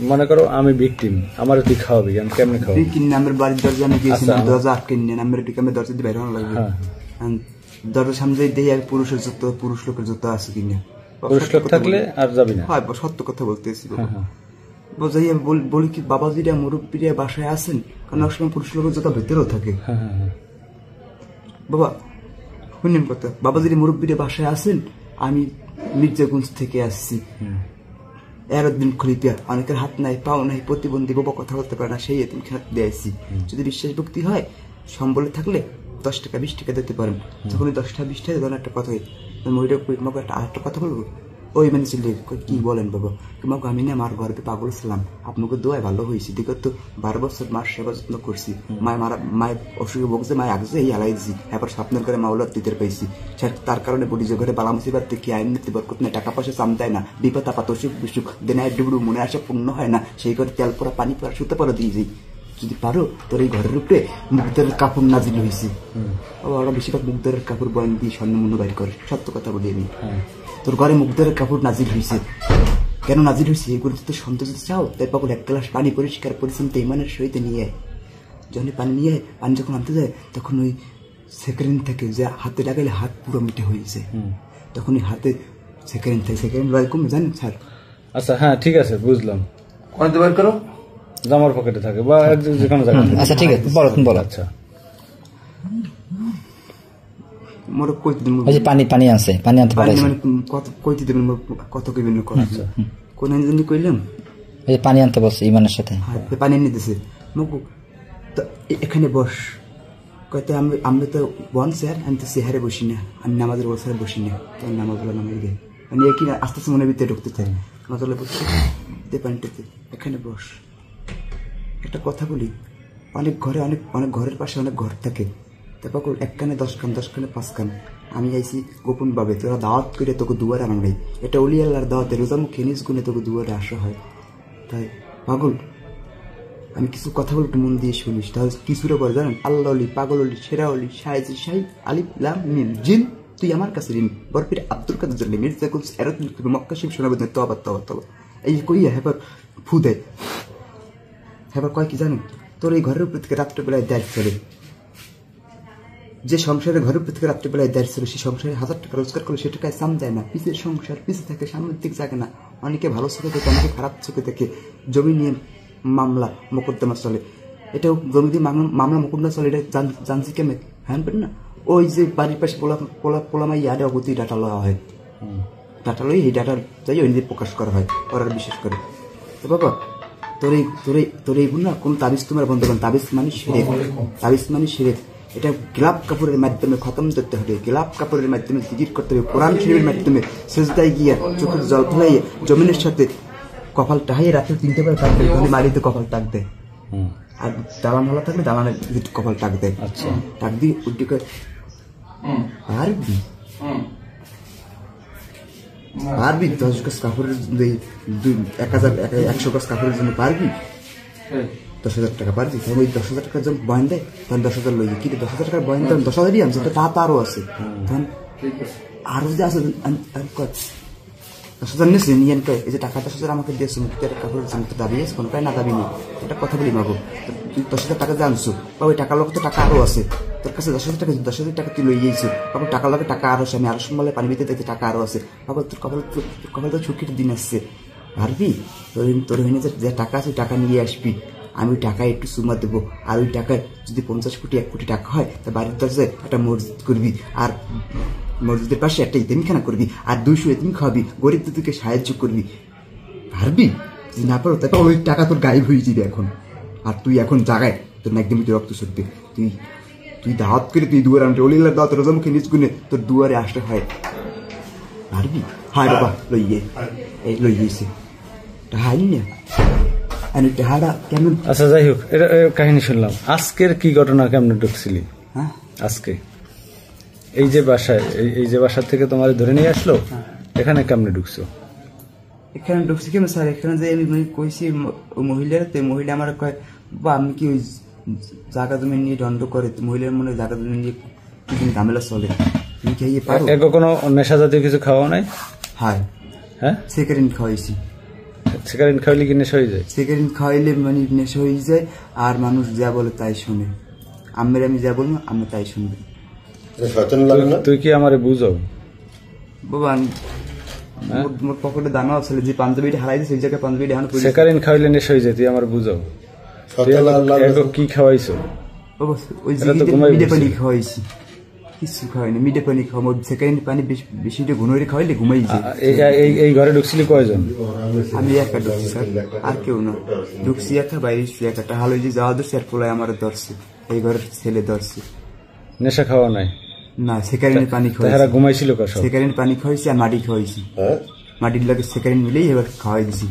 মনে করো আমি ভিকটিম, আমার তুই খাওয়াবি, আমি কেমনে খাওয়াবি? আমার বাড়ির দরজা আমি গেছিলাম, দরজা আটকে নিয়ে আমার আমি দরজা দিয়ে বের হওয়া লাগবে। দরজার সামনে দেখি এক পুরুষের জুতো, পুরুষ লোকের জুতো আছে কিনা। পুরুষ লোক থাকলে আর যাবি না? হ্যাঁ, সত্য কথা বলতেছি। বোঝাইয়া বলি কি বাবাজিরা মুরব্বীরা বাসায় আছেন, কারণ এক সময় পুরুষ লোকের জুতো ভেতরেও থাকে। বাবা শুনেন কথা, বাবাজিরা মুরব্বীরা বাসায় আছেন, আমি মির্জাগঞ্জ থেকে আসছি, এরদিন খলিপিয়া, অনেকের হাত নাই পাও নাই, প্রতিবন্ধী, বাবা কথা বলতে পারে না, সেই এদিন হাত দিয়ে আসছি। যদি বিশ্বাস ভক্তি হয়, সম্বলে থাকলে 10 টাকা 20 টাকা দিতে পারেন। যখন 10 টাকা 20 টাকা দেন একটা কথা একটা আরেকটা কথা বলবো। ওই মানে ছিল কি বলেন বাবা, তোমাকে আমি না আমার ঘরে পাগল ছিলাম, আপনাকে দোয়ায় ভালো হয়েছি, দেখো তো 12 বছর মার সেবা যত্ন করছি, মায়ের অসুখে বকছে, মায় আগছে এই হালাই দিছি, এবার স্বপ্নের করে মাওলার দিতে পাইছি, তার কারণে বলি যে ঘরে বালা মুসিবার থেকে আইন নিতে বরকত নেই, টাকা পয়সা চাম দেয় না, বিপদ আপদ অসুখ বিসুখ দেনায় ডুবড়ু মনে আসা পূর্ণ হয় না, সেই ঘরে তেল পোড়া পানি পোড়া শুতে পারো দিয়ে যাই। যদি পারো তোর এই ঘরের উপরে মুক্তারের কাপড় নাজিল হয়েছে, ওরা বেশিরভাগ মুক্তারের কাপড় বয়ান দিয়ে স্বর্ণ মূল্য বাইর করে, সত্য কথা বলি আমি। তোর ঘরে মুক্তারের কাপড় নাজিল হয়েছে, কেন নাজিল হয়েছে এগুলো তো সন্তোষ চাও, তাই পাগল 1 গ্লাস পানি পরিষ্কার পরিচ্ছন্ন ইমানের সহিত নিয়ে আয়। যখন পানি নিয়ে আয়, পানি যখন আনতে যায়, তখন ওই সেকেন্ড থেকে যে হাতে লাগাইলে হাত পুরো মিটে হয়ে যায়, তখন ওই হাতে সেকেন্ড থেকে সেকেন্ড বার কমে জানেন স্যার। আচ্ছা হ্যাঁ ঠিক আছে, বুঝলাম। কোনটা বার করো? জামার পকেটে থাকে বা যেখানে জায়গা। আচ্ছা ঠিক আছে, বলো তুমি বলো। আচ্ছা মোর কই দিন, ওই যে পানি পানি আছে, পানি আনতে পারে, মানে কত কইতে দিবেন, কত কইবেন না কথা কোন জানি কইলাম, এই পানি আনতে বলছে ইমানের সাথে, হ্যাঁ পানি এনে দিছে মগু, তো এখানে বস কইতে আমি তো বন স্যার, আমি তো চেহারে বসি না, আমি নামাজের বসারে বসি না, তো নামাজ বলা নামাজ গে মানে কি আস্তে আস্তে মনে ভিতরে ঢুকতে চাই, নজলে বসে দে পানিটাতে, এখানে বস। একটা কথা বলি, অনেক ঘরে অনেক অনেক ঘরের পাশে অনেক ঘর থাকে, তারপর 1 কানে 10 কান 10 কানে 5 কান, আমি আইছি গোপন ভাবে, তোরা দাওয়াত করে তোকে দুয়ারে আনা নাই, এটা অলি আল্লাহর দাওয়াতে, রোজা মুখে নিজ গুণে তোকে দুয়ারে আসা হয়। তাই পাগল আমি কিছু কথা বলতে মন দিয়ে শুনিস, তাহলে কিছুটা করে জানেন, আল্লাহ অলি, পাগল অলি, সেরা অলি, সাইজি সাই, আলিফ লাম মিম জিন, তুই আমার কাছে ঋণ, বরফির আব্দুল কাদের জন্য মির্জাকুল এরতুল মক্কা শিব শোনাবেন তবা তবা তবা, এই কইয়া হেবার ফু দেয়, হেবার কয় কি জানেন, তোর এই ঘরের উপর থেকে রাত্রেবেলায় দেয় চলে, যে সংসারে ঘরের উপর থেকে রাত্রেবেলায় দেয় ছিল, সেই সংসারে 1000 টাকা রোজগার করলে সে টাকায় সাম দেয় না, পিছের সংসার পিছিয়ে থাকে, সামনের দিক জাগে না, অনেকে ভালো চোখে দেখে, অনেকে খারাপ চোখে দেখে, জমি নিয়ে মামলা মোকদ্দমা চলে, এটাও জমি দিয়ে মামলা মোকদ্দমা চলে, এটা জানছি কেমন হ্যাঁ না, ওই যে বাড়ির পাশে পোলামাই ইয়ারে অগতি ডাটা লওয়া হয়, ডাটা লই এই ডাটার যাই ওই দিয়ে প্রকাশ করা হয়, ওরা বিশেষ করে। তো বাবা তোর এইগুলো না কোন তাবিজ তোমার বন্ধ করেন, তাবিজ মানে শিরক, তাবিজ মানে শিরক, এটা গোলাপ কাপড়ের মাধ্যমে খতম করতে হবে, গোলাপ কাপড়ের মাধ্যমে জিকির করতে হবে, কোরআন শরীফের মাধ্যমে সেজদায় গিয়ে চোখের জল ফেলাইয়ে জমিনের সাথে কপাল টাহাইয়ে রাত্রে 3টে বার টাক দেয়, মারিতে কপাল টাক দেয়, আর দালান ভালো থাকলে দালানের কপাল টাক দেয়, আচ্ছা টাক দিয়ে উল্টি করে পারবি পারবি 10 গজ কাপড়ের 100 গজ কাপড়ের জন্য পারবি, 10,000 টাকা পারবি, তখন ওই 10,000 টাকার যখন বয়ান দেয় তখন 10,000 লই, কিন্তু 10,000 টাকার বয়ান তখন 10,000ই আনছে, তা আরো আছে, তখন আরো যে আছে 10,000 নিয়েছে নিয়ে এই যে টাকা 10,000 আমাকে দিয়েছে, মুক্তির কাপড়ের জন্য তো দাবি আছে, কোনো প্রায় না দাবি নেই, এটা কথা বলি মাগো, তুই 10,000 টাকা যে আনছো, বা ওই টাকার লোক তো টাকা আরো আছে, তোর কাছে 10,000 টাকা তুই লই গিয়েছো, বাবু টাকার লোকের টাকা আরো আছে, আমি আরো সম্বলে পানি দিতে দেখতে টাকা আরো আছে, বাবু তোর কপাল তো ছুটির দিন আসছে, পারবি তোর হইনে যে টাকা আছে টাকা নিয়ে আসবি, আমি ওই টাকায় একটু সুমা দেবো, আর ওই টাকায় যদি 50 কোটি 1 কোটি টাকা হয়, তা বাড়ির দরজায় একটা মসজিদ করবি, আর মসজিদের পাশে একটা ইতিমখানা করবি, আর 200 ইতিম খাওয়াবি, গরিব দুঃখীকে সাহায্য করবি, পারবি? যদি না পারো তারপর ওই টাকা তোর গায়েব হয়ে যাবে এখন, আর তুই এখন জাগায় তোর একদম রক্ত সরবে, তুই দাওয়াত করে তুই দুয়ারে আনতে অলিলার দাওয়াত রোজামুখে নিজ গুনে তোর দুয়ারে আসতে হয়, পারবি? হায় বাবা লইয়ে এই লইয়েছে হাই না। আচ্ছা যাই হোক, এটা কাহিনী শুনলাম, আজকের কি ঘটনা, কেমন ঢুকছিলি আজকে এই যে বাসায়, এই যে বাসা থেকে তোমার ধরে নিয়ে আসলো, এখানে কেমনে ঢুকছো? এখানে ঢুকছি কেমন স্যার, এখানে যে আমি কইছি মহিলার, তো মহিলা আমার কয় বা আমি কি ওই জায়গা জমি নিয়ে দণ্ড করে, মহিলার মনে জায়গা জমি নিয়ে ঝামেলা চলে, তুমি কি কোনো নেশা জাতীয় কিছু খাওয়া নাই? হ্যাঁ হ্যাঁ সেকেন্ড খাওয়াইছি। সিগারেট খাইলে কি নেশা হয়ে যায়? সিগারেট খাওয়াইলে মানে নেশা হয়ে যায়, আর মানুষ যা বলে তাই শুনে। আমি যা বলবো আমি তাই শুনবে। তুই কি আমারে বুঝাও বাবা? মোর পকেটে দানা আছে, যে পাঞ্জাবিটা হারাই দিয়েছে সেই জায়গায় পাঞ্জাবিটা হারানো পড়ে। সিগারেট খাইলে নেশা হয়ে যায়, তুই আমার বুঝাও। কি খাওয়াইছো? বাবা ওই যে মিডে পানি খাওয়াইছি, কিছু খাওয়াই না। মিডে পানি খাওয়া, সেকেন্ড পানি বেশিটা ঘুনোরে খাওয়াইলে ঘুমাই যায়। এই ঘরে ঢুকছিলি কয়জন? আমি একা ঢুকছি স্যার, আর কেউ না। ঢুকছি একা, বাইরে একা। হালো যে যাওয়া ধরছে আর পোলায় আমার ধরছে, এই ঘরের ছেলে ধরছে। নেশা খাওয়া নাই না, সেকারিনের পানি খাওয়াইছি। ঘুমাইছিল কার? সেকারিনের পানি খাওয়াইছি আর মাটি খাওয়াইছি। মাটির লাগে সেকারিন মিলেই এবার খাওয়াই দিছি।